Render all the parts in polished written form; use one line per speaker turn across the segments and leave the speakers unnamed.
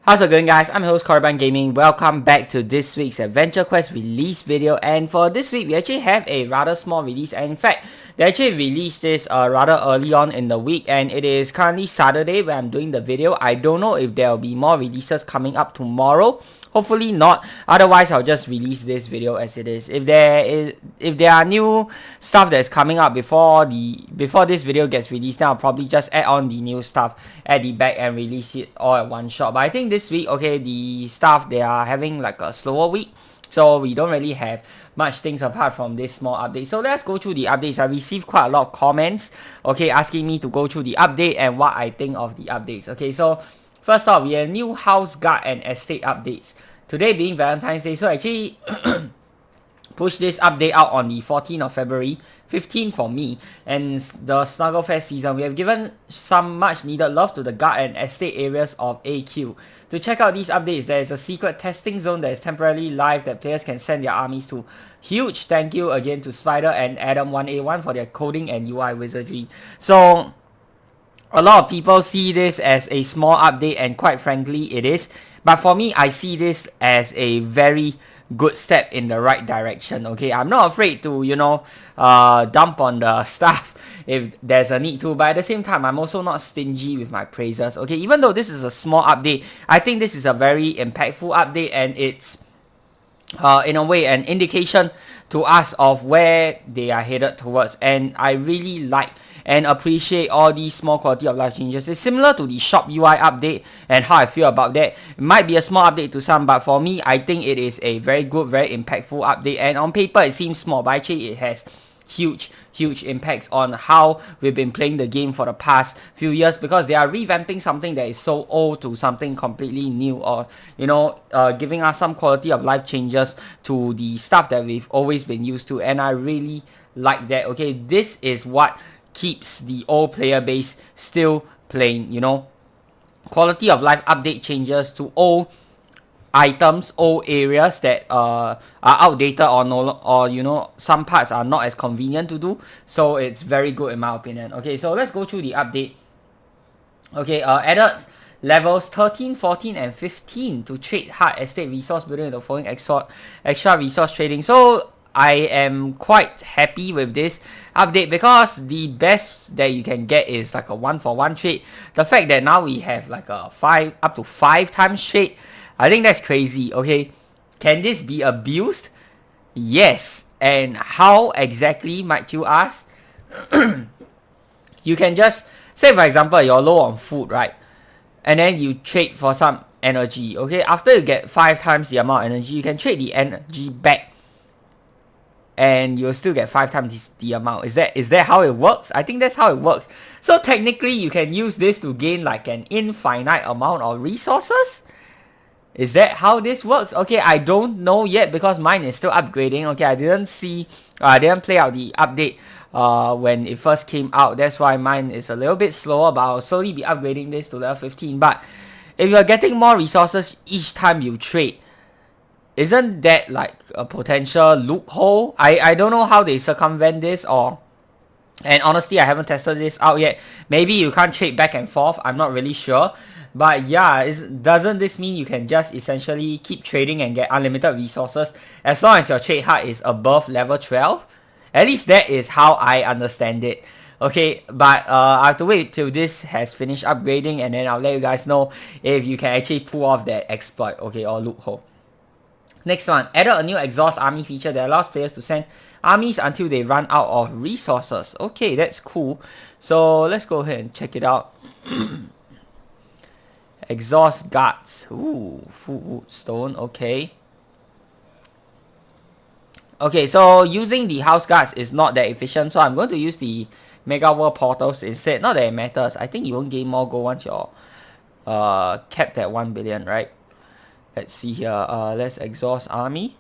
How's it going, guys? I'm your host Korriban Gaming. Welcome back to this week's Adventure Quest release video. And for this week, we actually have a rather small release. And in fact, they actually released this rather early on in the week. And it is currently Saturday when I'm doing the video. I don't know if there will be more releases coming up tomorrow. Hopefully not. Otherwise, I'll just release this video as it is. If there are new stuff that's coming up before this video gets released, then I'll probably just add on the new stuff at the back and release it all at one shot. But I think this week, okay, the stuff, they are having like a slower week, so we don't really have much things apart from this small update. So let's go through the updates. I received quite a lot of comments, okay, asking me to go through the update and what I think of the updates. Okay, so first off, we have new house guard and estate updates. Today being Valentine's Day, so actually push this update out on the 14th of February, 15 for me, and the Snugglefest season. We have given some much needed love to the guard and estate areas of AQ. To check out these updates, there is a secret testing zone that is temporarily live that players can send their armies to. Huge thank you again to Spider and Adam1A1 for their coding and UI wizardry. So a lot of people see this as a small update, and quite frankly it is. But for me, I see this as a very good step in the right direction. Okay, I'm not afraid to, dump on the stuff if there's a need to, but at the same time, I'm also not stingy with my praises. Okay, even though this is a small update, I think this is a very impactful update, and it's in a way an indication to us of where they are headed towards. And I really like and appreciate all these small quality of life changes. It's similar to the shop UI update and how I feel about that. It might be a small update to some, but for me, I think it is a very good, very impactful update. And on paper, it seems small, but actually it has huge impacts on how we've been playing the game for the past few years, because they are revamping something that is so old to something completely new, or giving us some quality of life changes to the stuff that we've always been used to. And I really like that. Okay, this is what keeps the old player base still playing. Quality of life update changes to old items, old areas that are outdated, or some parts are not as convenient to do. So it's very good in my opinion. Okay, so let's go through the update. Okay, added levels 13, 14, and 15 to trade hard estate resource building with the following extra resource trading. So I am quite happy with this update, because the best that you can get is like a 1-for-1 trade. The fact that now we have like a up to 5 times trade, I think that's crazy. Okay, can this be abused? Yes. And how exactly, might you ask? You can just say, for example, you're low on food, right? And then you trade for some energy. Okay, after you get 5 times the amount of energy, you can trade the energy back, and you'll still get 5 times the amount. Is that how it works? I think that's how it works. So technically, you can use this to gain like an infinite amount of resources. Is that how this works? Okay, I don't know yet, because mine is still upgrading. Okay, I didn't play out the update when it first came out. That's why mine is a little bit slower, but I'll slowly be upgrading this to level 15. But if you're getting more resources each time you trade, isn't that like a potential loophole? I don't know how they circumvent this, and honestly, I haven't tested this out yet. Maybe you can't trade back and forth, I'm not really sure. But yeah, doesn't this mean you can just essentially keep trading and get unlimited resources as long as your trade hard is above level 12? At least that is how I understand it. Okay, but I have to wait till this has finished upgrading, and then I'll let you guys know if you can actually pull off that exploit, okay, or loophole. Next one, added a new exhaust army feature that allows players to send armies until they run out of resources. Okay, that's cool. So let's go ahead and check it out. Exhaust guards. Ooh, full stone. Okay. Okay, so using the house guards is not that efficient, so I'm going to use the Mega World portals instead. Not that it matters. I think you won't gain more gold once you're capped at 1 billion, right? Let's see here. Let's exhaust army.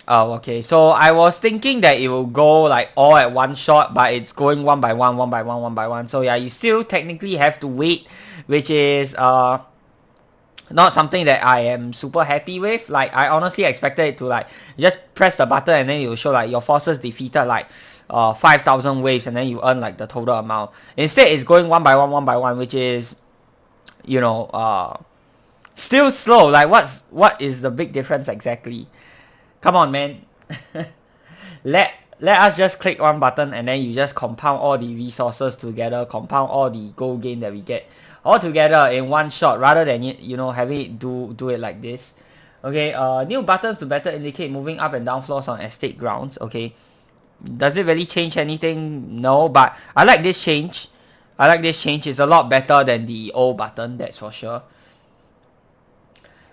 Oh, okay. So I was thinking that it will go like all at one shot, but it's going one by one. So yeah, you still technically have to wait, which is not something that I am super happy with. Like, I honestly expected it to like just press the button and then it will show like your forces defeated like 5,000 waves, and then you earn like the total amount. Instead, it's going one by one, which is you know, still slow. Like, what is the big difference exactly? Come on, man. Let us just click one button and then you just compound all the resources together, compound all the gold gain that we get all together in one shot, rather than you know, having it do it like this. Okay, new buttons to better indicate moving up and down floors on estate grounds. Okay, does it really change anything? No, but I like this change. I like this change. It's a lot better than the old button, that's for sure.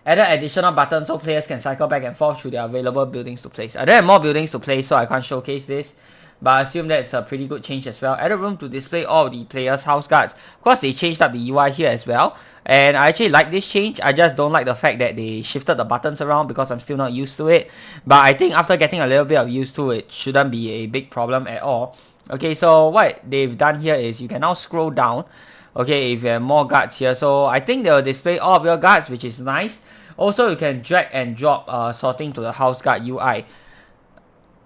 Added additional buttons so players can cycle back and forth through their available buildings to place. I don't have more buildings to place, so I can't showcase this, but I assume that's a pretty good change as well. Added room to display all the players' house guards. Of course, they changed up the UI here as well, and I actually like this change. I just don't like the fact that they shifted the buttons around because I'm still not used to it. But I think after getting a little bit of used to it, shouldn't be a big problem at all. Okay, so what they've done here is you can now scroll down. Okay, if you have more guards here, so I think they'll display all of your guards, which is nice. Also, you can drag and drop sorting to the house guard UI.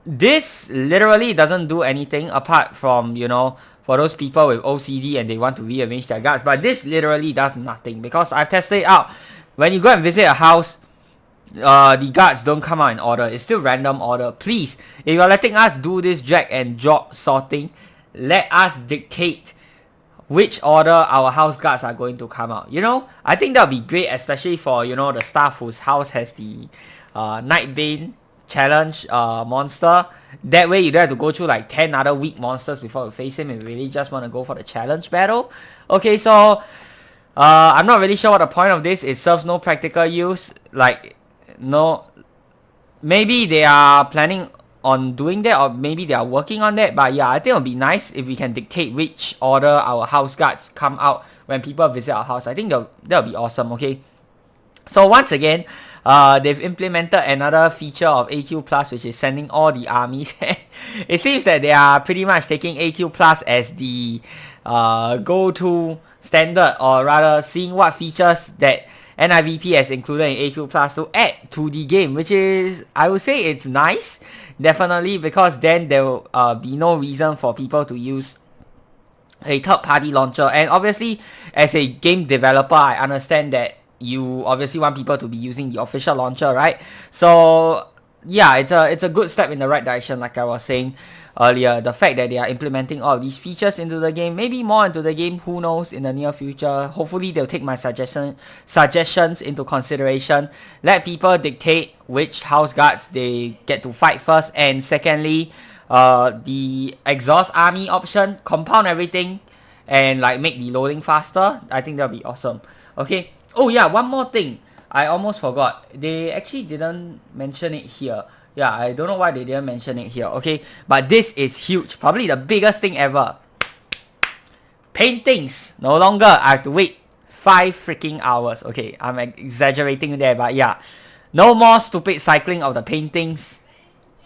This literally doesn't do anything apart from, you know, for those people with OCD and they want to rearrange their guards. But this literally does nothing because I've tested it out. When you go and visit a house, the guards don't come out in order. It's still random order. Please, if you're letting us do this drag and drop sorting, let us dictate which order our house guards are going to come out. You know, I think that'll be great, especially for, you know, the staff whose house has the Nightbane challenge monster. That way you don't have to go through like 10 other weak monsters before you face him and really just want to go for the challenge battle. Okay, so I'm not really sure what the point of this. It serves no practical use. Like, no, maybe they are planning on doing that, or maybe they are working on that. But yeah, I think it would be nice if we can dictate which order our house guards come out when people visit our house. I think that'll be awesome. Okay, so once again, they've implemented another feature of AQ Plus, which is sending all the armies. It seems that they are pretty much taking AQ Plus as the go-to standard, or rather seeing what features that NIVP has included in AQ Plus to add to the game, which is, I would say, it's nice, definitely, because then there will be no reason for people to use a third-party launcher. And obviously, as a game developer, I understand that you obviously want people to be using the official launcher, right? So yeah, it's a good step in the right direction, like I was saying earlier. The fact that they are implementing all of these features into the game, maybe more into the game, who knows, in the near future. Hopefully they'll take my suggestions into consideration. Let people dictate which house guards they get to fight first, and secondly, the exhaust army option, compound everything and like make the loading faster. I think that'll be awesome. Okay, oh yeah, one more thing I almost forgot. They actually didn't mention it here. Yeah, I don't know why they didn't mention it here. Okay, but this is huge, probably the biggest thing ever. Paintings, no longer I have to wait 5 freaking hours. Okay, I'm exaggerating there, but yeah, no more stupid cycling of the paintings.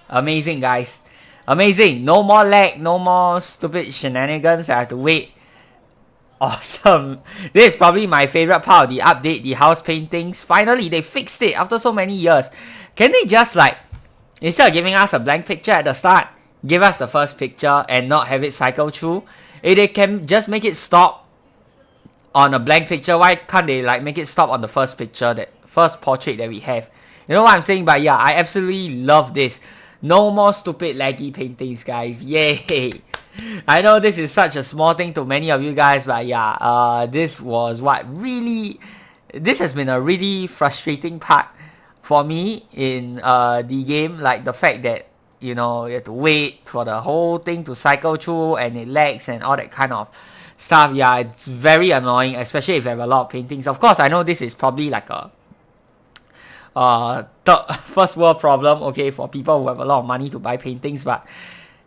Amazing, guys, amazing. No more lag, no more stupid shenanigans. I have to wait. Awesome. This is probably my favorite part of the update, the house paintings. Finally, they fixed it after so many years. Can they just, like, instead of giving us a blank picture at the start, give us the first picture and not have it cycle through? If they can just make it stop on a blank picture, why can't they like make it stop on the first picture, that first portrait that we have? You know what I'm saying? But yeah, I absolutely love this. No more stupid laggy paintings, guys. Yay! I know this is such a small thing to many of you guys, but yeah, this has been a really frustrating part for me in the game. Like the fact that, you know, you have to wait for the whole thing to cycle through and it lags and all that kind of stuff. Yeah, it's very annoying, especially if you have a lot of paintings. Of course, I know this is probably like a first world problem, okay, for people who have a lot of money to buy paintings, but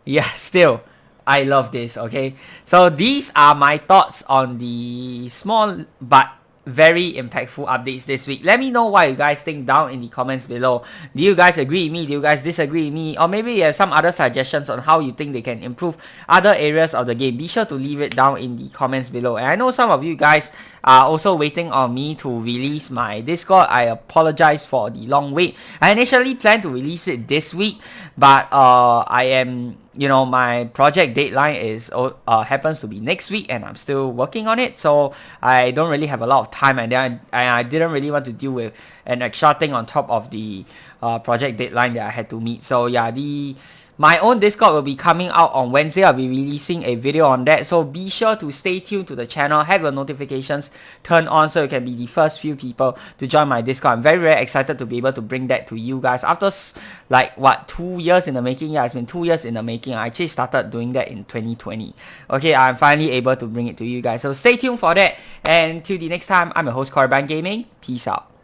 yeah, still, I love this. Okay, so these are my thoughts on the small but very impactful updates this week. Let me know what you guys think down in the comments below. Do you guys agree with me? Do you guys disagree with me? Or maybe you have some other suggestions on how you think they can improve other areas of the game. Be sure to leave it down in the comments below. And I know some of you guys are also waiting on me to release my Discord. I apologize for the long wait. I initially planned to release it this week, but I am you know, my project deadline is happens to be next week, and I'm still working on it, so I don't really have a lot of time, and then I didn't really want to deal with an extra thing on top of the project deadline that I had to meet. So yeah, my own Discord will be coming out on Wednesday. I'll be releasing a video on that, so be sure to stay tuned to the channel, have your notifications turned on so you can be the first few people to join my Discord. I'm very excited to be able to bring that to you guys after like what, 2 years in the making. Yeah, it's been 2 years in the making. I actually started doing that in 2020. Okay, I'm finally able to bring it to you guys, so stay tuned for that, and till the next time, I'm your host Korban Gaming. Peace out.